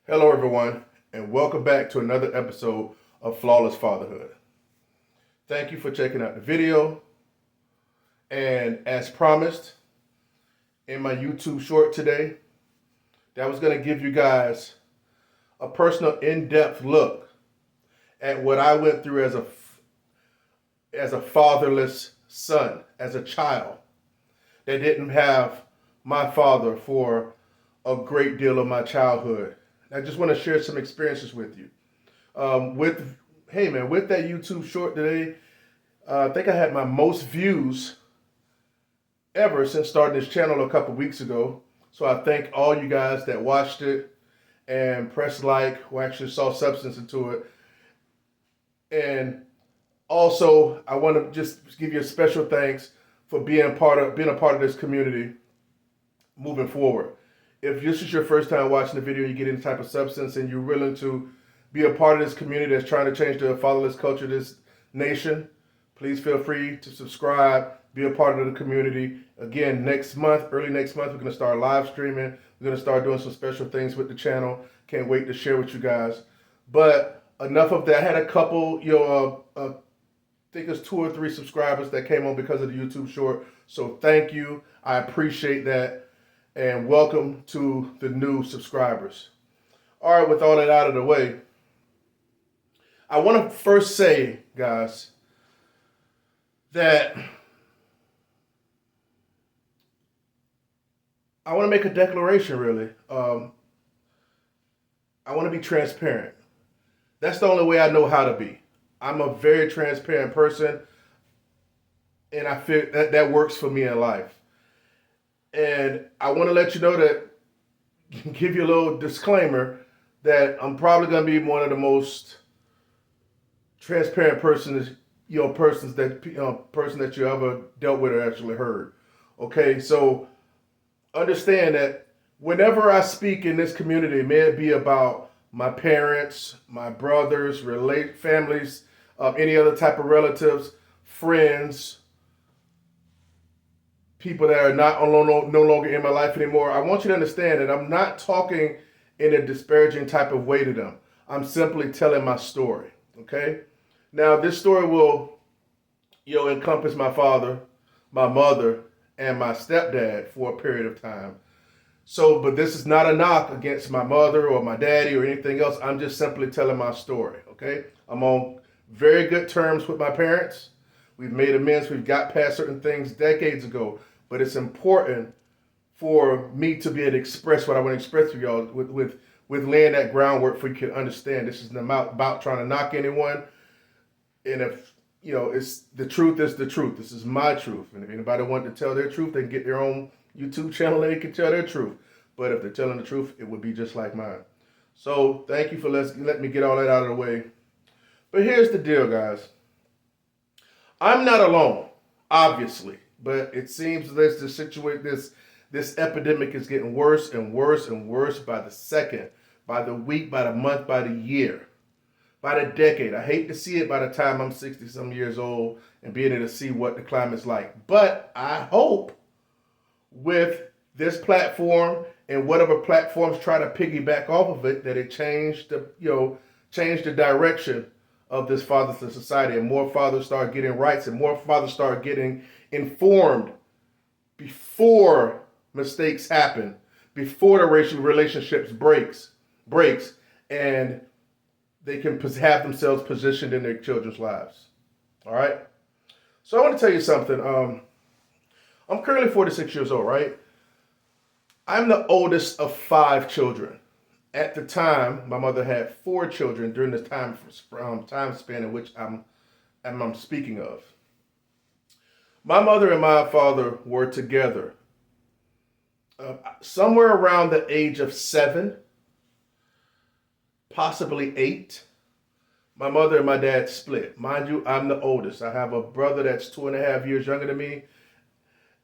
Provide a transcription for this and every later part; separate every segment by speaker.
Speaker 1: Hello, everyone, and welcome back to another episode of Flawless Fatherhood. Thank you for checking out the video. And as promised in my YouTube short today, that was going to give you guys a personal, in-depth look at what I went through as a fatherless son, as a child that didn't have my father for a great deal of my childhood. I just want to share some experiences with you. With that YouTube short today, I think I had my most views ever since starting this channel a couple weeks ago. So I thank all you guys that watched it and pressed like, who actually saw substance into it. And also, I want to just give you a special thanks for being a part of this community moving forward. If this is your first time watching the video, you get any type of substance and you're willing to be a part of this community that's trying to change the fatherless culture of this nation, please feel free to subscribe, be a part of the community. Again, early next month, we're going to start live streaming. We're going to start doing some special things with the channel. Can't wait to share with you guys. But enough of that. I had a couple, I think it's 2 or 3 subscribers that came on because of the YouTube short. So thank you. I appreciate that. And welcome to the new subscribers. All right, with all that out of the way, I want to first say, guys, that I want to make a declaration, really. I want to be transparent. That's the only way I know how to be. I'm a very transparent person, and I feel that works for me in life. And I want to let you know that, give you a little disclaimer, that I'm probably going to be one of the most transparent persons that you ever dealt with or actually heard. Okay, so understand that whenever I speak in this community, may it be about my parents, my brothers, families, any other type of relatives, friends, people that are no longer in my life anymore, I want you to understand that I'm not talking in a disparaging type of way to them. I'm simply telling my story, okay? Now, this story will, encompass my father, my mother, and my stepdad for a period of time. So, but this is not a knock against my mother or my daddy or anything else. I'm just simply telling my story, okay? I'm on very good terms with my parents. We've made amends. We've got past certain things decades ago. But it's important for me to be able to express what I want to express to y'all with laying that groundwork for you can understand. This isn't about trying to knock anyone. And if, it's the truth is the truth. This is my truth. And if anybody wants to tell their truth, they can get their own YouTube channel and they can tell their truth. But if they're telling the truth, it would be just like mine. So thank you for letting me get all that out of the way. But here's the deal, guys. I'm not alone, obviously. But it seems this epidemic is getting worse and worse and worse by the second, by the week, by the month, by the year, by the decade. I hate to see it by the time I'm 60-some years old and being able to see what the climate's like. But I hope with this platform and whatever platforms try to piggyback off of it, that it change the direction of this fatherless society, and more fathers start getting rights, and more fathers start getting informed before mistakes happen, before the racial relationships breaks, and they can have themselves positioned in their children's lives. All right. So I want to tell you something. I'm currently 46 years old, right? I'm the oldest of 5 children. At the time, my mother had 4 children during this time span in which I'm speaking of. My mother and my father were together somewhere around the age of 7, possibly 8. My mother and my dad split. Mind you, I'm the oldest. I have a brother that's 2.5 years younger than me,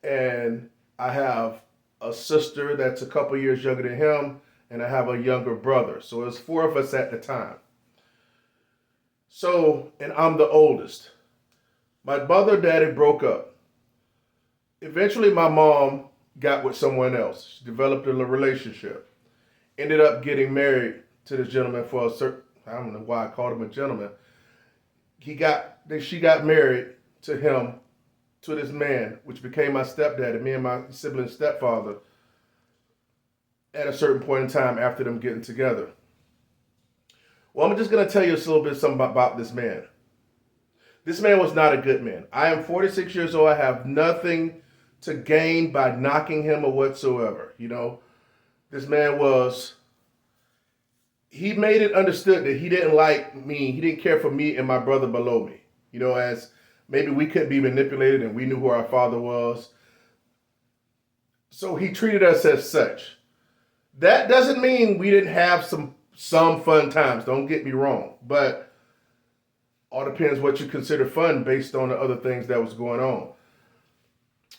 Speaker 1: and I have a sister that's a couple years younger than him, and I have a younger brother. So there's 4 of us at the time. So, and I'm the oldest. My mother and daddy broke up. Eventually, my mom got with someone else. She developed a relationship. Ended up getting married to this gentleman for a certain, I don't know why I called him a gentleman. She got married to him, to this man, which became my stepdad, me and my sibling's stepfather, at a certain point in time after them getting together. Well, I'm just going to tell you a little bit something about this man. This man was not a good man. I am 46 years old. I have nothing to gain by knocking him or whatsoever. You know, this man he made it understood that he didn't like me. He didn't care for me and my brother below me. You know, as maybe we couldn't be manipulated and we knew who our father was. So he treated us as such. That doesn't mean we didn't have some fun times. Don't get me wrong. But all depends what you consider fun based on the other things that was going on.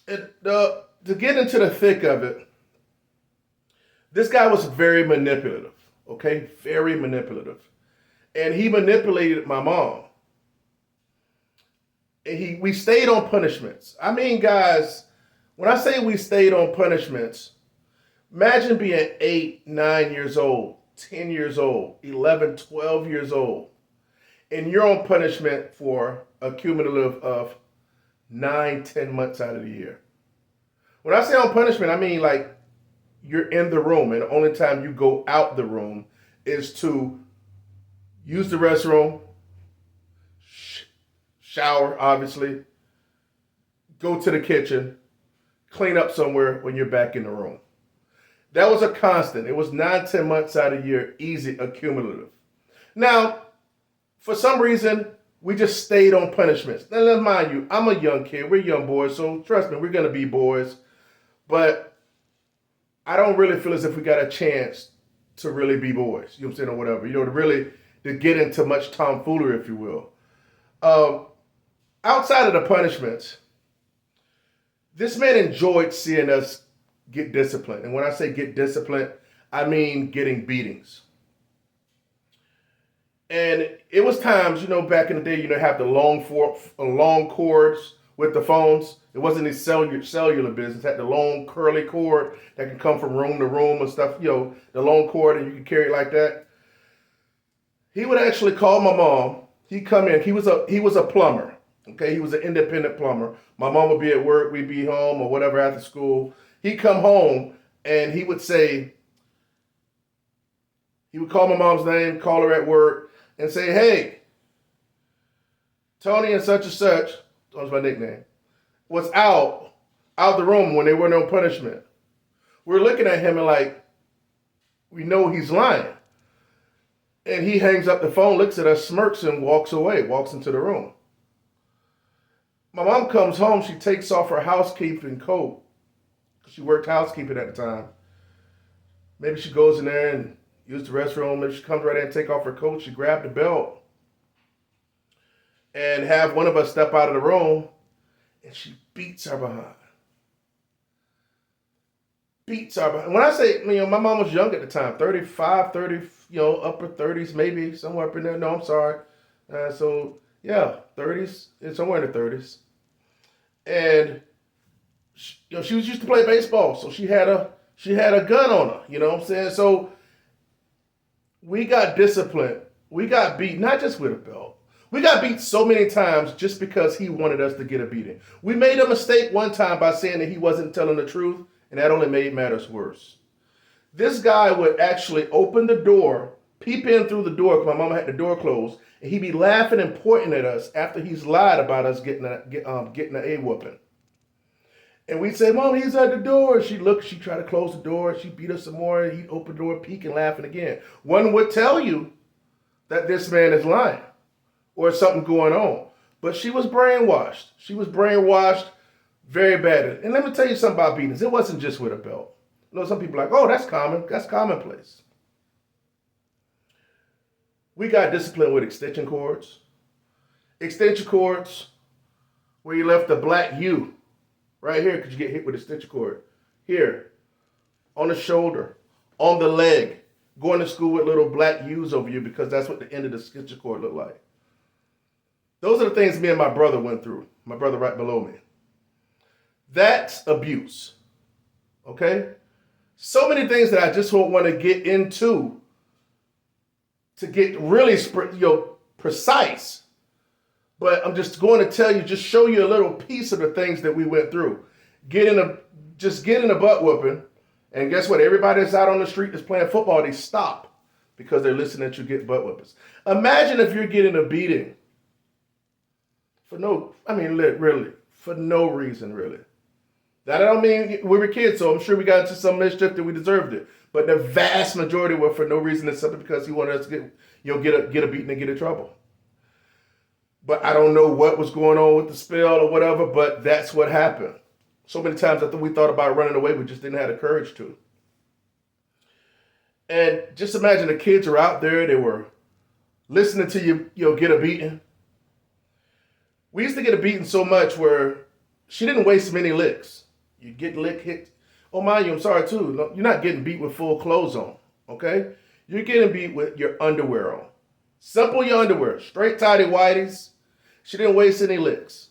Speaker 1: To get into the thick of it, this guy was very manipulative, okay? Very manipulative. And he manipulated my mom. And we stayed on punishments. I mean, guys, when I say we stayed on punishments, imagine being 8, 9 years old, 10 years old, 11, 12 years old, and you're on punishment for a cumulative of 9, 10 months out of the year. When I say on punishment, I mean like you're in the room and the only time you go out the room is to use the restroom, shower, obviously, go to the kitchen, clean up somewhere when you're back in the room. That was a constant. It was 9, 10 months out of the year, easy, accumulative. Now, for some reason, we just stayed on punishments. Now, mind you, I'm a young kid. We're young boys, so trust me, we're going to be boys. But I don't really feel as if we got a chance to really be boys, you know what I'm saying, or whatever. You know, to get into much tomfoolery, if you will. Outside of the punishments, this man enjoyed seeing us get disciplined. And when I say get disciplined, I mean getting beatings. And it was times, you know, back in the day, you know, have the long cords with the phones. It wasn't any cellular business. It had the long curly cord that can come from room to room and stuff, you know, the long cord, and you can carry it like that. He would actually call my mom. He'd come in. He was a plumber. Okay, he was an independent plumber. My mom would be at work, we'd be home or whatever after school. He'd come home and he would call my mom's name, call her at work, and say, "Hey, Tony and such, that was my nickname, was out the room when they were no punishment." We're looking at him and like, we know he's lying. And he hangs up the phone, looks at us, smirks, and walks away, walks into the room. My mom comes home, she takes off her housekeeping coat. She worked housekeeping at the time. Maybe she goes in there and uses the restroom. Maybe she comes right in and take off her coat. She grabbed the belt and have one of us step out of the room, and she beats her behind. When I say, you know, my mom was young at the time, 35, 30, you know, upper 30s, maybe somewhere up in there. No, I'm sorry. So yeah, 30s, and somewhere in the 30s. And you know, she was used to play baseball, so she had a gun on her, you know what I'm saying? So we got disciplined. We got beat, not just with a belt. We got beat so many times just because he wanted us to get a beating. We made a mistake one time by saying that he wasn't telling the truth, and that only made matters worse. This guy would actually open the door, peep in through the door, because my mama had the door closed, and he'd be laughing and pointing at us after he's lied about us getting an A whooping. And we'd say, "Mom, he's at the door." She'd look, she'd try to close the door, she'd beat us some more, and he'd open the door, peeking, laughing again. One would tell you that this man is lying or something going on. But she was brainwashed. She was brainwashed very badly. And let me tell you something about beatings. It wasn't just with a belt. You know, some people are like, "Oh, that's common. That's commonplace." We got disciplined with extension cords. Extension cords where you left the black U right here because you get hit with a extension cord. Here, on the shoulder, on the leg, going to school with little black U's over you because that's what the end of the extension cord looked like. Those are the things me and my brother went through. My brother right below me. That's abuse. Okay? So many things that I just won't want to get into to get really precise. But I'm just going to tell you, just show you a little piece of the things that we went through. Getting a butt whooping, and guess what? Everybody that's out on the street that's playing football, they stop because they're listening to you get butt whoopings. Imagine if you're getting a beating for no reason, really. That I don't mean we were kids, so I'm sure we got into some mischief that we deserved it. But the vast majority were for no reason except because he wanted us to get a beating and get in trouble. But I don't know what was going on with the spell or whatever, but that's what happened. So many times after we thought about running away, we just didn't have the courage to. And just imagine the kids are out there, they were listening to you get a beating. We used to get a beating so much where she didn't waste many licks. You get hit. Oh, mind you, I'm sorry too. No, you're not getting beat with full clothes on, okay? You're getting beat with your underwear on. Simple your underwear. Straight tidy whities. She didn't waste any licks.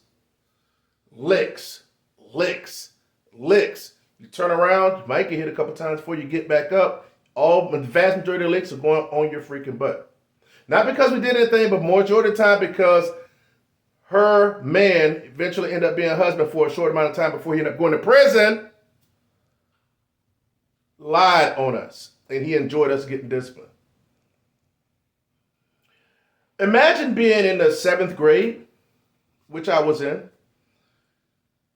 Speaker 1: Licks. You turn around, you might get hit a couple times before you get back up. The vast majority of licks are going on your freaking butt. Not because we did anything, but majority of the time because her man eventually ended up being a husband for a short amount of time before he ended up going to prison, lied on us, and he enjoyed us getting disciplined. Imagine being in the 7th grade, which I was in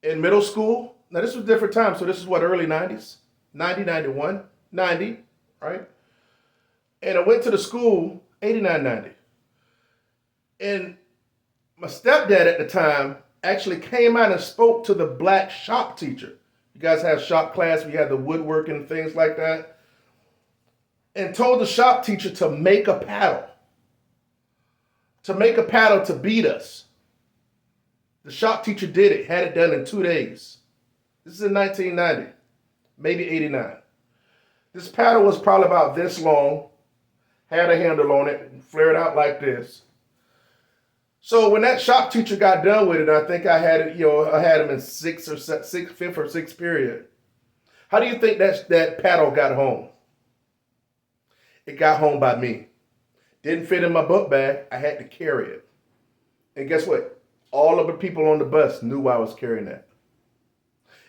Speaker 1: middle school. Now, this was a different time, so this is early 90s, 90, 91, 90, right? And I went to the school, 89, 90. And my stepdad at the time actually came out and spoke to the black shop teacher. You guys have shop class, we had the woodworking and things like that. And told the shop teacher to make a paddle. To beat us. The shop teacher did it, had it done in 2 days. This is in 1990, maybe 89. This paddle was probably about this long, had a handle on it, flared out like this. So when that shop teacher got done with it, I think I had it, I had him in fifth or sixth period. How do you think that paddle got home? It got home by me. Didn't fit in my book bag. I had to carry it. And guess what? All of the people on the bus knew I was carrying that.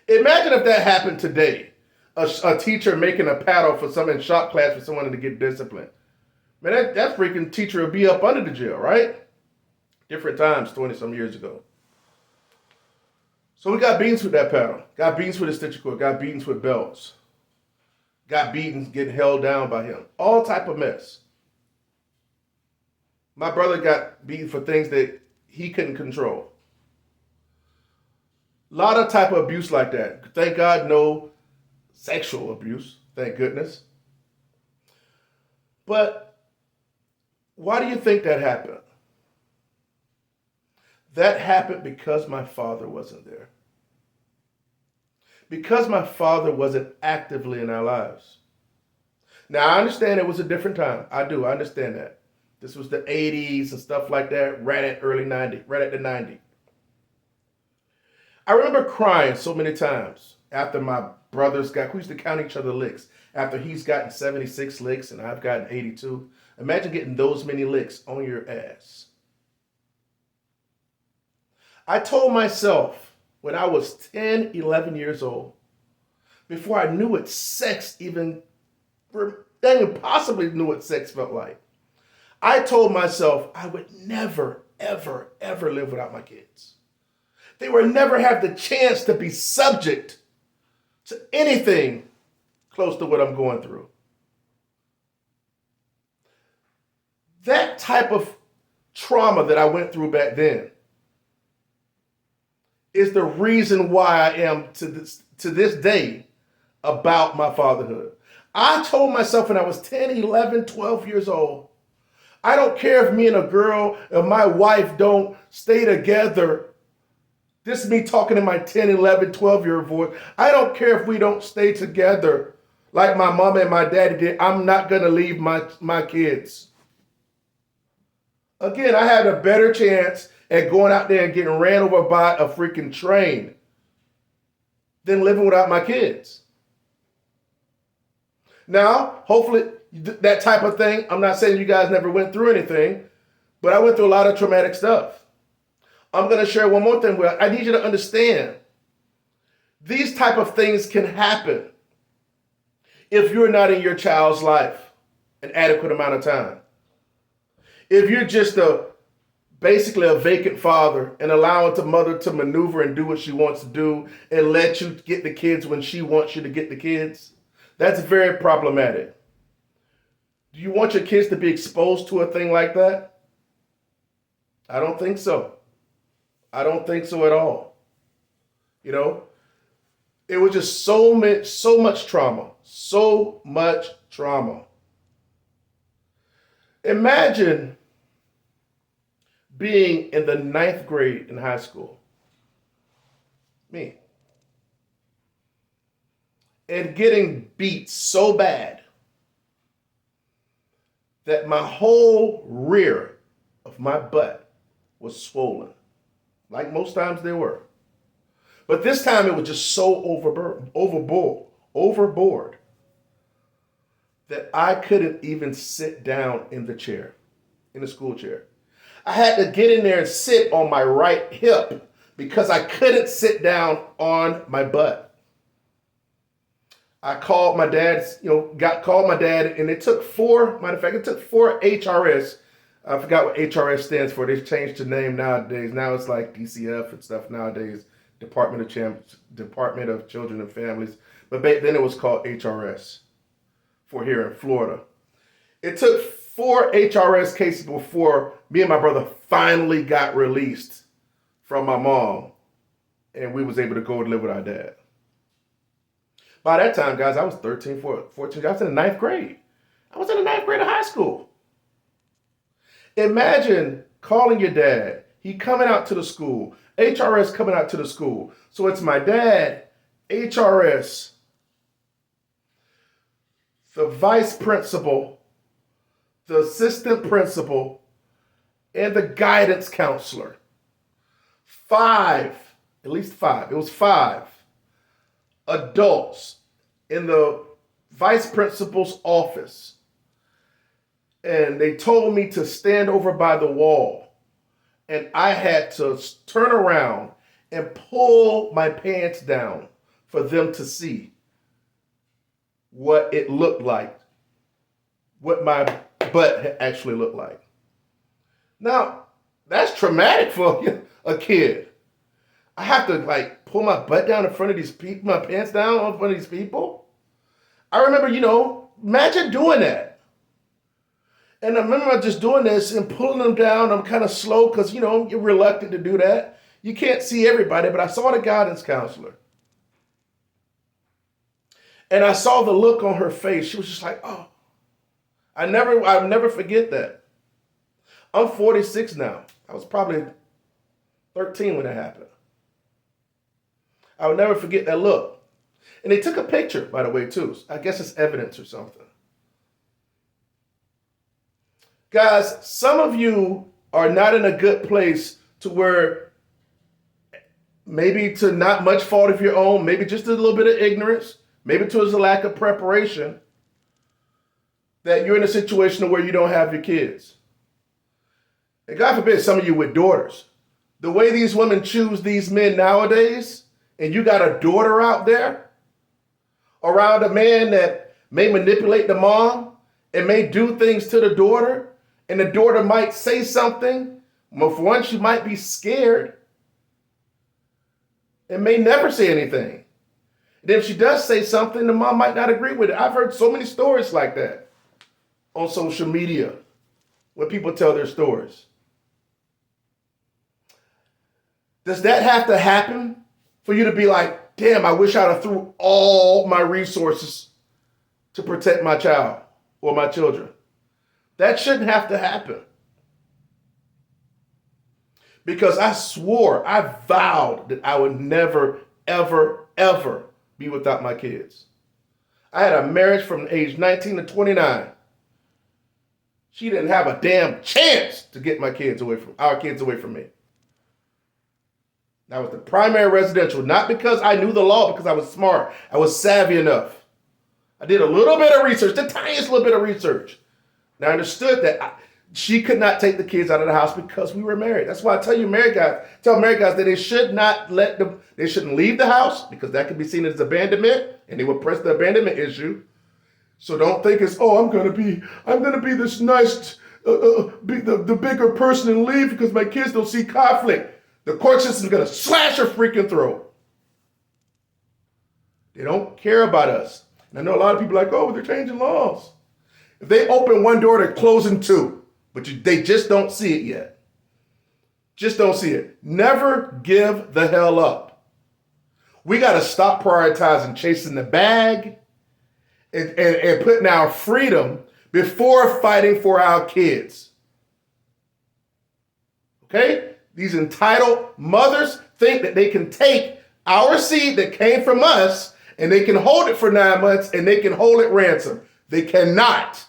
Speaker 1: Imagine if that happened today. A teacher making a paddle for someone in shop class for someone to get disciplined. Man, that freaking teacher would be up under the jail, right? Different times, 20-some years ago. So we got beatings with that paddle. Got beatings with a stitcher cord. Got beatings with belts. Got beatings getting held down by him. All type of mess. My brother got beaten for things that he couldn't control. A lot of type of abuse like that. Thank God, no sexual abuse. Thank goodness. But why do you think that happened? That happened because my father wasn't there. Because my father wasn't actively in our lives. Now, I understand it was a different time. I do. I understand that. This was the 80s and stuff like that, right at early 90, right at the 90. I remember crying so many times after my brothers we used to count each other licks. After he's gotten 76 licks and I've gotten 82. Imagine getting those many licks on your ass. I told myself when I was 10, 11 years old, before I knew what sex even possibly knew what sex felt like, I told myself I would never, ever, ever live without my kids. They would never have the chance to be subject to anything close to what I'm going through. That type of trauma that I went through back then is the reason why I am to this day about my fatherhood. I told myself when I was 10, 11, 12 years old, I don't care if me and a girl and my wife don't stay together. This is me talking in my 10, 11, 12-year-old voice. I don't care if we don't stay together like my mama and my daddy did. I'm not going to leave my kids. Again, I had a better chance at going out there and getting ran over by a freaking train than living without my kids. Now, hopefully, that type of thing. I'm not saying you guys never went through anything, but I went through a lot of traumatic stuff. I'm going to share one more thing where I need you to understand these type of things can happen if you're not in your child's life an adequate amount of time. If you're just basically a vacant father and allowing the mother to maneuver and do what she wants to do and let you get the kids when she wants you to get the kids, that's very problematic. Do you want your kids to be exposed to a thing like that? I don't think so. I don't think so at all. You know, it was just so much trauma, so much trauma. Imagine being in the 9th grade in high school, me, and getting beat so bad that my whole rear of my butt was swollen, like most times they were. But this time it was just so overboard that I couldn't even sit down in the chair, in the school chair. I had to get in there and sit on my right hip because I couldn't sit down on my butt. I called my dad, called my dad, and it took 4 HRS. I forgot what HRS stands for. They've changed the name nowadays. Now it's like DCF and stuff nowadays, Department of Children and Families. But back then it was called HRS for here in Florida. It took 4 HRS cases before me and my brother finally got released from my mom and we was able to go and live with our dad. By that time, guys, I was 13, 14. I was in the 9th grade. I was in the 9th grade of high school. Imagine calling your dad. He coming out to the school. HRS coming out to the school. So it's my dad, HRS, the vice principal, the assistant principal, and the guidance counselor. 5, at least 5. It was 5 adults in the vice principal's office. And they told me to stand over by the wall. And I had to turn around and pull my pants down for them to see what it looked like, what my butt actually looked like. Now, that's traumatic for a kid. I have to pull my butt down in front of these people, my pants down in front of these people. I remember, imagine doing that. And I remember just doing this and pulling them down. I'm kind of slow because, you're reluctant to do that. You can't see everybody, but I saw the guidance counselor. And I saw the look on her face. She was just like, oh. I'll never forget that. I'm 46 now. I was probably 13 when that happened. I will never forget that look. And they took a picture, by the way, too. I guess it's evidence or something. Guys, some of you are not in a good place to where maybe to not much fault of your own, maybe just a little bit of ignorance, maybe to a lack of preparation, that you're in a situation where you don't have your kids. And God forbid some of you with daughters. The way these women choose these men nowadays, and you got a daughter out there around a man that may manipulate the mom and may do things to the daughter, and the daughter might say something. Well, for one, she might be scared and may never say anything. And if she does say something, the mom might not agree with it. I've heard so many stories like that on social media when people tell their stories. Does that have to happen for you to be like, damn, I wish I'd have threw all my resources to protect my child or my children? That shouldn't have to happen. Because I vowed that I would never, ever, ever be without my kids. I had a marriage from age 19 to 29. She didn't have a damn chance to get our kids away from me. That was the primary residential, not because I knew the law, because I was smart. I was savvy enough. I did a little bit of research, the tiniest little bit of research. And I understood that she could not take the kids out of the house because we were married. That's why I tell married guys that they should not they shouldn't leave the house because that could be seen as abandonment, and they will press the abandonment issue. So don't think it's, I'm gonna be this nice, be the bigger person and leave because my kids don't see conflict. The court system is gonna slash your freaking throat. They don't care about us. And I know a lot of people are like, they're changing laws. If they open one door, they're closing two, but they just don't see it yet. Just don't see it. Never give the hell up. We got to stop prioritizing chasing the bag and putting our freedom before fighting for our kids. Okay? These entitled mothers think that they can take our seed that came from us and they can hold it for 9 months and they can hold it ransom. They cannot.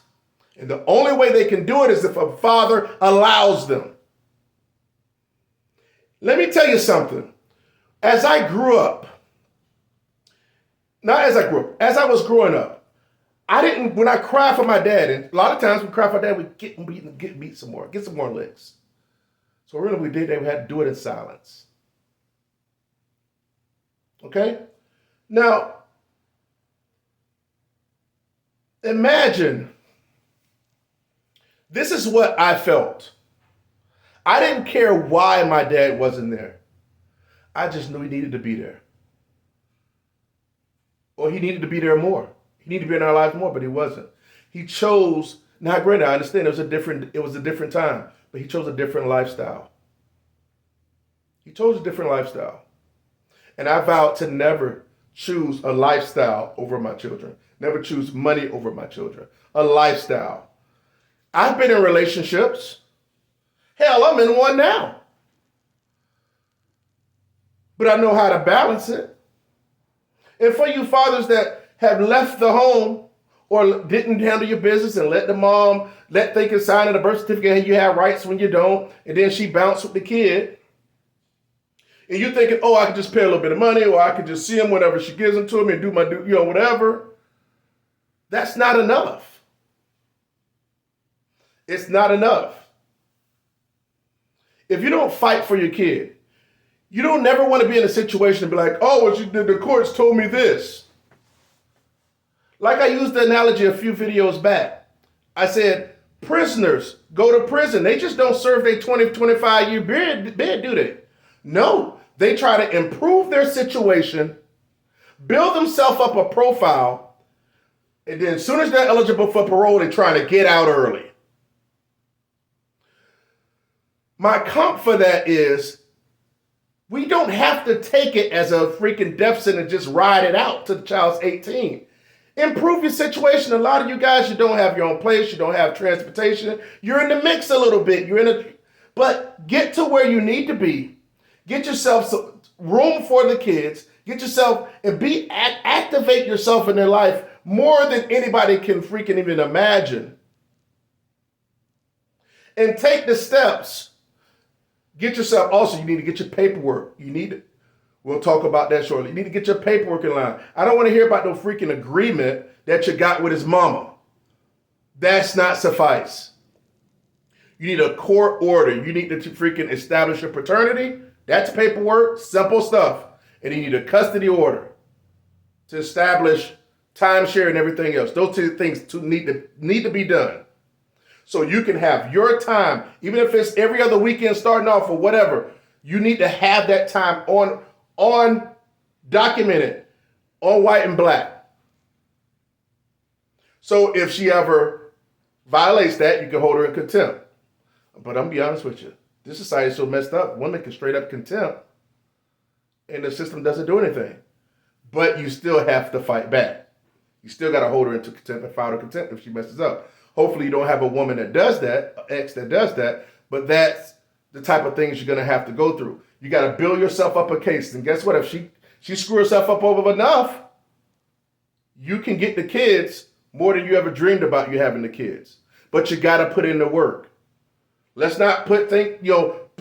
Speaker 1: And the only way they can do it is if a father allows them. Let me tell you something. As I was growing up, when I cried for my dad, and a lot of times we cry for dad, we get beat some more, get some more licks. So really we had to do it in silence. Okay? Now, imagine, this is what I felt. I didn't care why my dad wasn't there. I just knew he needed to be there. Or he needed to be there more. He needed to be in our lives more, but he wasn't. He chose, now granted, I understand it was a different time, but he chose a different lifestyle. He chose a different lifestyle. And I vowed to never choose a lifestyle over my children. Never choose money over my children. A lifestyle. I've been in relationships. Hell, I'm in one now. But I know how to balance it. And for you fathers that have left the home or didn't handle your business and let the mom, they can sign in a birth certificate and you have rights when you don't, and then she bounced with the kid. And you're thinking, I could just pay a little bit of money, or I could just see him whenever she gives them to me and do my, whatever. That's not enough. It's not enough. If you don't fight for your kid, you don't never want to be in a situation and be like, the courts told me this. Like I used the analogy a few videos back. I said, prisoners go to prison. They just don't serve their 20, 25-year bid, do they? No, they try to improve their situation, build themselves up a profile, and then as soon as they're eligible for parole, they're trying to get out early. My comp for that is we don't have to take it as a freaking death sentence and just ride it out till the child's 18. Improve your situation. A lot of you guys, you don't have your own place. You don't have transportation. You're in the mix a little bit. But get to where you need to be. Get yourself some room for the kids. Get yourself and activate yourself in their life more than anybody can freaking even imagine. And take the steps. Get yourself, also, you need to get your paperwork. We'll talk about that shortly. You need to get your paperwork in line. I don't want to hear about no freaking agreement that you got with his mama. That's not suffice. You need a court order. You need to freaking establish a paternity. That's paperwork, simple stuff. And you need a custody order to establish timeshare and everything else. Those two things need to be done. So you can have your time, even if it's every other weekend starting off or whatever, you need to have that time on documented, on white and black. So if she ever violates that, you can hold her in contempt. But I'm gonna be honest with you, this society is so messed up, women can straight up contempt and the system doesn't do anything. But you still have to fight back. You still gotta hold her into contempt and file her contempt if she messes up. Hopefully you don't have a woman that does that, an ex that does that, but that's the type of things you're going to have to go through. You got to build yourself up a case. And guess what? If she screw herself up over enough, you can get the kids more than you ever dreamed about you having the kids. But you got to put in the work. Let's not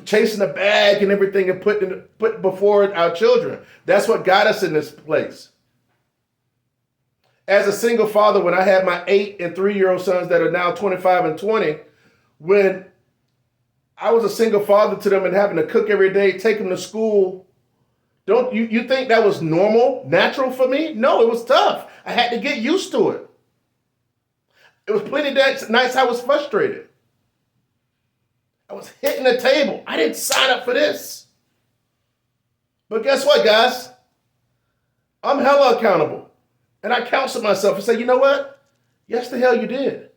Speaker 1: chasing the bag and everything and put before our children. That's what got us in this place. As a single father, when I had my 8 and 3-year-old sons that are now 25 and 20, when I was a single father to them and having to cook every day, take them to school, don't you think that was normal, natural for me? No, it was tough. I had to get used to it. It was plenty of nights I was frustrated. I was hitting the table. I didn't sign up for this. But guess what, guys? I'm hella accountable. And I counsel myself and say, you know what? Yes, the hell you did.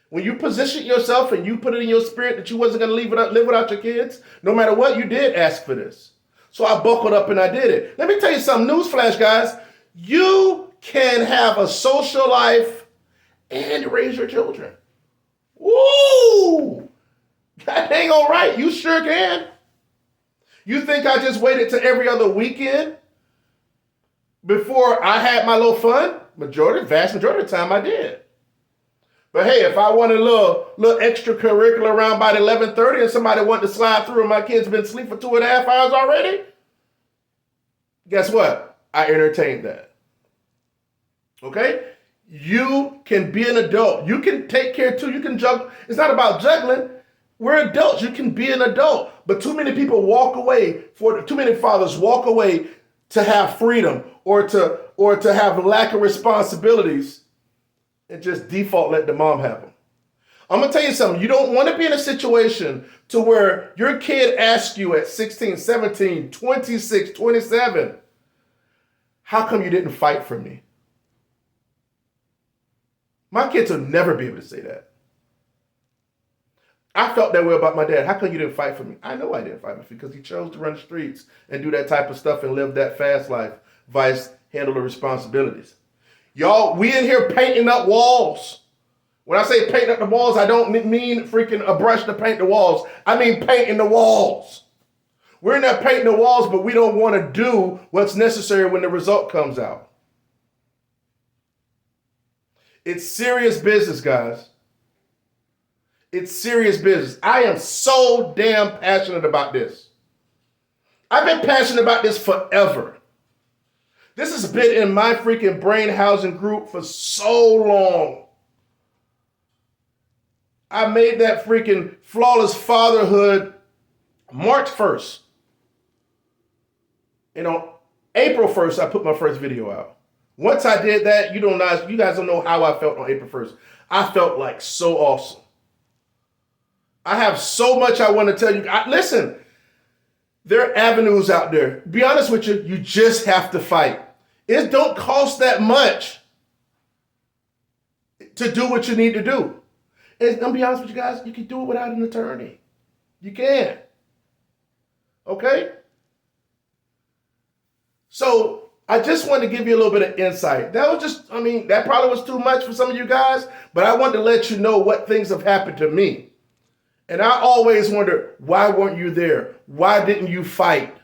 Speaker 1: When you positioned yourself and you put it in your spirit that you wasn't going to live without your kids, no matter what, you did ask for this. So I buckled up and I did it. Let me tell you something, newsflash, guys. You can have a social life and raise your children. Woo! That ain't all right. You sure can. You think I just waited till every other weekend before I had my little fun? Vast majority of the time I did. But hey, if I wanted a little extracurricular around by 11:30 and somebody wanted to slide through and my kid's been asleep for 2.5 hours already, guess what? I entertained that. Okay? You can be an adult. You can take care too. You can juggle. It's not about juggling. We're adults. You can be an adult. But too many people too many fathers walk away to have freedom or to have lack of responsibilities and just default let the mom have them. I'm going to tell you something. You don't want to be in a situation to where your kid asks you at 16, 17, 26, 27, how come you didn't fight for me? My kids will never be able to say that. I felt that way about my dad. How come you didn't fight for me? I know I didn't fight for you because he chose to run the streets and do that type of stuff and live that fast life, vice handle the responsibilities. Y'all, we in here painting up walls. When I say painting up the walls, I don't mean freaking a brush to paint the walls. I mean painting the walls. We're in there painting the walls, but we don't want to do what's necessary when the result comes out. It's serious business, guys. It's serious business. I am so damn passionate about this. I've been passionate about this forever. This has been in my freaking brain housing group for so long. I made that freaking Flawless Fatherhood March 1st. And on April 1st, I put my first video out. Once I did that, you guys don't know how I felt on April 1st. I felt like so awesome. I have so much I want to tell you. Listen, there are avenues out there. Be honest with you, you just have to fight. It don't cost that much to do what you need to do. And I'm going to be honest with you guys, you can do it without an attorney. You can. Okay? So I just wanted to give you a little bit of insight. That probably was too much for some of you guys, but I wanted to let you know what things have happened to me. And I always wonder, why weren't you there? Why didn't you fight?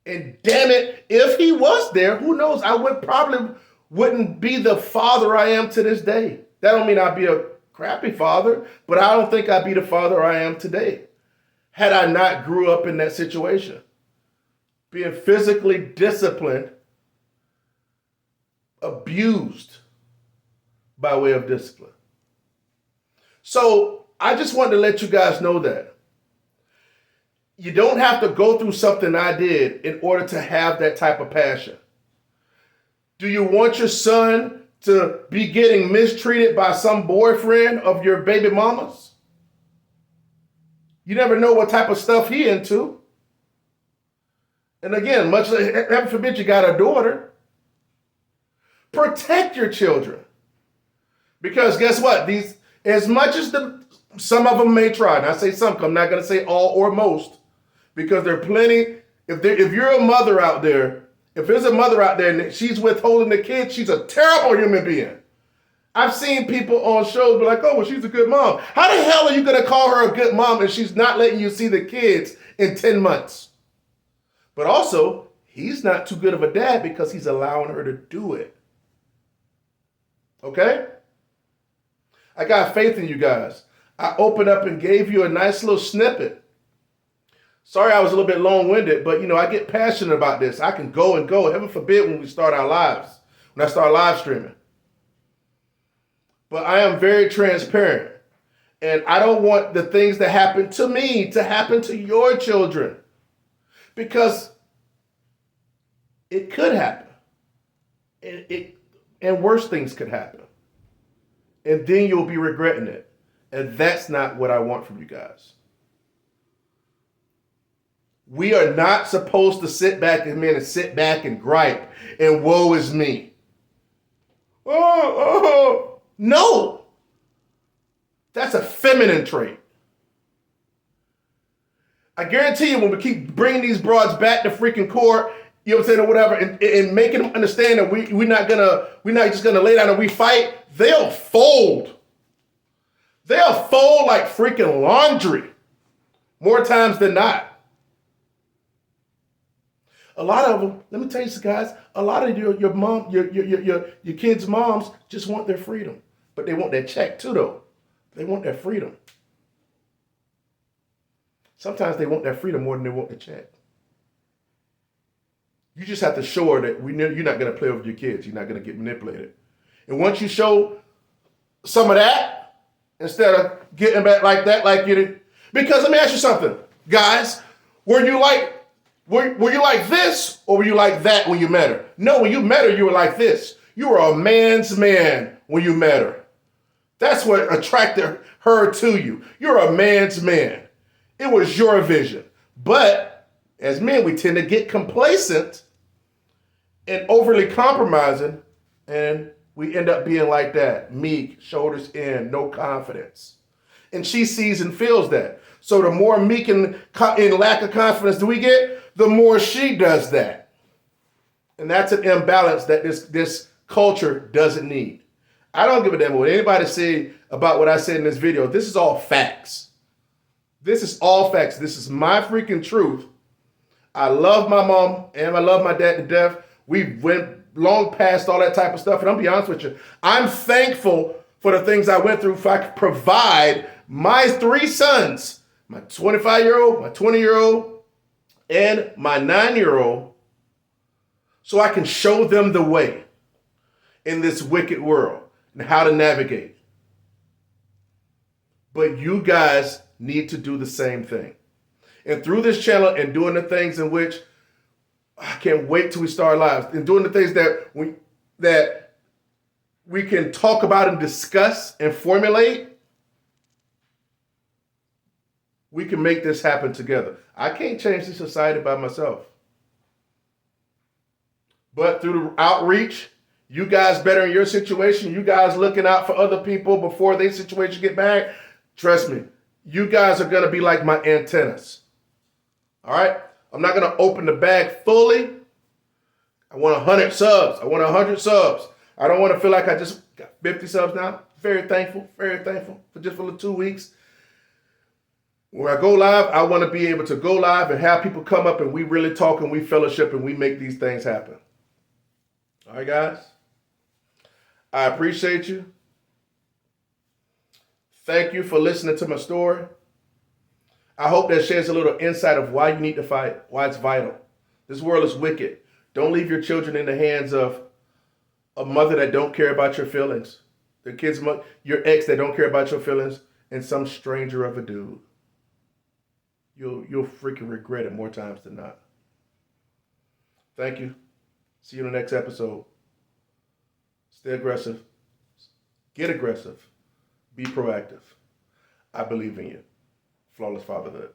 Speaker 1: And damn it, if he was there, who knows? I probably wouldn't be the father I am to this day. That don't mean I'd be a crappy father, but I don't think I'd be the father I am today had I not grew up in that situation. Being physically disciplined, abused by way of discipline. So I just wanted to let you guys know that. You don't have to go through something I did in order to have that type of passion. Do you want your son to be getting mistreated by some boyfriend of your baby mama's? You never know what type of stuff he into. And again, much like, heaven forbid you got a daughter. Protect your children. Because guess what? As much as some of them may try, and I say some, I'm not going to say all or most, because there are plenty. If you're a mother out there, if there's a mother out there and she's withholding the kid, she's a terrible human being. I've seen people on shows be like, oh, well, she's a good mom. How the hell are you going to call her a good mom if she's not letting you see the kids in 10 months? But also, he's not too good of a dad because he's allowing her to do it. Okay? I got faith in you guys. I opened up and gave you a nice little snippet. Sorry I was a little bit long-winded, but I get passionate about this. I can go and go. Heaven forbid when we start our lives, when I start live streaming. But I am very transparent. And I don't want the things that happen to me to happen to your children. Because it could happen. And worse things could happen. And then you'll be regretting it. And that's not what I want from you guys. We are not supposed to sit back and gripe and woe is me. No. That's a feminine trait. I guarantee you when we keep bringing these broads back to freaking court, you know what I'm saying, or whatever, and making them understand that we're not just gonna lay down and we fight, they'll fold. They'll fold like freaking laundry more times than not. A lot of them, let me tell you, guys, a lot of your kids' moms just want their freedom. But they want their check too, though. They want their freedom. Sometimes they want their freedom more than they want the check. You just have to show her that you're not going to play with your kids. You're not going to get manipulated. And once you show some of that, instead of getting back like that, like you did, because let me ask you something, guys, were you like this or were you like that when you met her? No, when you met her, you were like this. You were a man's man when you met her. That's what attracted her to you. You're a man's man. It was your vision. But as men, we tend to get complacent and overly compromising, and we end up being like that. Meek, shoulders in, no confidence. And she sees and feels that. So the more meek and lack of confidence do we get, the more she does that. And that's an imbalance that this culture doesn't need. I don't give a damn what anybody say about what I said in this video. This is all facts. This is all facts. This is my freaking truth. I love my mom and I love my dad to death. We went long past all that type of stuff. And I'll be honest with you, I'm thankful for the things I went through if I could provide my 3 sons, my 25-year-old, my 20-year-old, and my 9-year-old, so I can show them the way in this wicked world and how to navigate. But you guys need to do the same thing. And through this channel and doing the things in which I can't wait till we start lives and doing the things that we can talk about and discuss and formulate, we can make this happen together. I can't change the society by myself. But through the outreach, you guys bettering your situation, you guys looking out for other people before their situation get bad, trust me, you guys are going to be like my antennas. All right? I'm not going to open the bag fully. I want 100 subs. I want 100 subs. I don't want to feel like I just got 50 subs now. Very thankful for just for the 2 weeks. When I go live, I want to be able to go live and have people come up and we really talk and we fellowship and we make these things happen. All right, guys? I appreciate you. Thank you for listening to my story. I hope that shares a little insight of why you need to fight, why it's vital. This world is wicked. Don't leave your children in the hands of a mother that don't care about your feelings, your ex that don't care about your feelings, and some stranger of a dude. You'll freaking regret it more times than not. Thank you. See you in the next episode. Stay aggressive. Get aggressive. Be proactive. I believe in you. Flawless Fatherhood.